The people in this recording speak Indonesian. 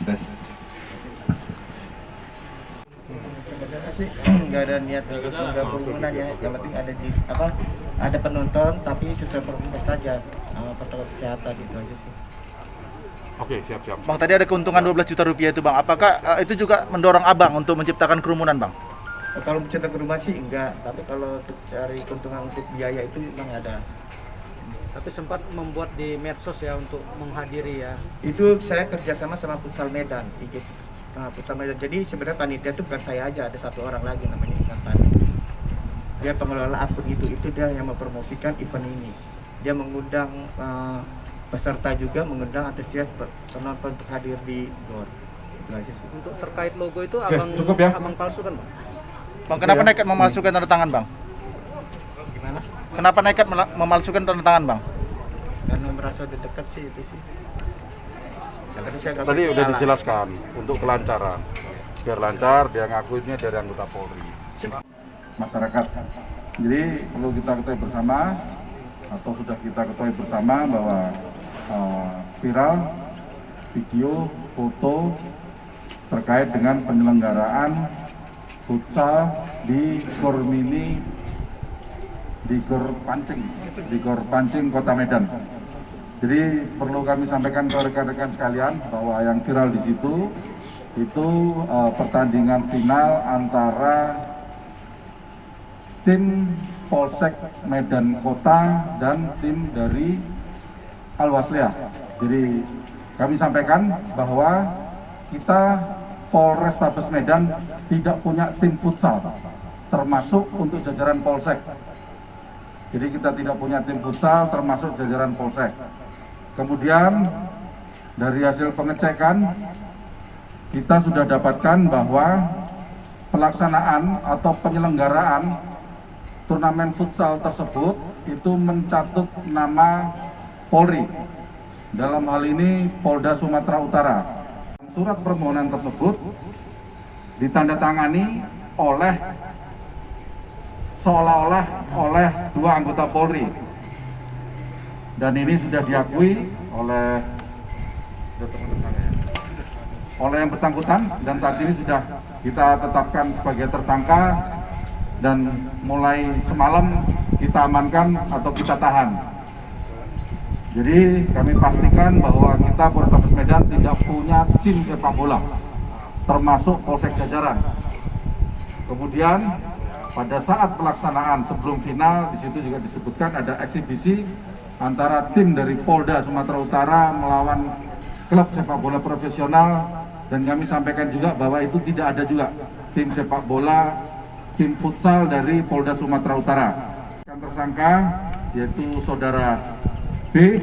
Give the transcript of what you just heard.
Tes. Sebenarnya sih nggak ada niat untuk kerumunan ya. Yang penting ada ada penonton tapi sesuai prokes saja, protokol kesehatan itu aja sih. Oke, siap-siap. Bang, tadi ada keuntungan 12 juta rupiah itu Bang. Apakah itu juga mendorong Abang untuk menciptakan kerumunan Bang? Kalau mencetak rumah sih enggak, tapi kalau untuk cari keuntungan untuk biaya itu memang ada. Tapi sempat membuat di medsos ya untuk menghadiri ya. Itu saya kerjasama sama Futsal Medan, IG Futsal Medan. Jadi sebenarnya panitia itu bukan saya aja, ada satu orang lagi namanya Ikan Pani. Dia pengelola akun itu dia yang mempromosikan event ini. Dia mengundang peserta juga, mengundang antusias penonton untuk hadir di GOR. Itu aja sih. Untuk terkait logo itu abang cukup ya. abang palsukan Bang? Bang, kenapa nekat memalsukan tanda tangan Bang? Gimana? Kenapa nekat memalsukan tanda tangan Bang? Karena merasa udah dekat sih itu sih. Tapi saya nggak Tadi udah salah. dijelaskan untuk kelancaran. Biar lancar, dia ngakuinnya dari anggota Polri. Masyarakat. Jadi perlu kita ketahui bersama atau sudah kita ketahui bersama bahwa viral video, foto terkait dengan penyelenggaraan futsal di Gor Mini di Gor Pancing Kota Medan. Jadi perlu kami sampaikan ke rekan-rekan sekalian bahwa yang viral di situ itu pertandingan final antara tim Polsek Medan Kota dan tim dari Al-Wasliyah. Jadi kami sampaikan bahwa kita Polrestabes Medan tidak punya tim futsal, termasuk untuk jajaran Polsek. Jadi kita tidak punya tim futsal termasuk jajaran Polsek. Kemudian dari hasil pengecekan kita sudah dapatkan bahwa pelaksanaan atau penyelenggaraan turnamen futsal tersebut itu mencatut nama Polri. Dalam hal ini Polda Sumatera Utara. Surat permohonan tersebut ditandatangani oleh seolah-olah oleh dua anggota Polri, dan ini sudah diakui oleh yang bersangkutan, dan saat ini sudah kita tetapkan sebagai tersangka dan mulai semalam kita amankan atau kita tahan. Jadi kami pastikan bahwa kita Polrestabes Medan tidak punya tim sepak bola, termasuk Polsek jajaran. Kemudian pada saat pelaksanaan sebelum final, di situ juga disebutkan ada eksibisi antara tim dari Polda Sumatera Utara melawan klub sepak bola profesional, dan kami sampaikan juga bahwa itu tidak ada juga tim sepak bola, tim futsal dari Polda Sumatera Utara. Tersangka yaitu saudara B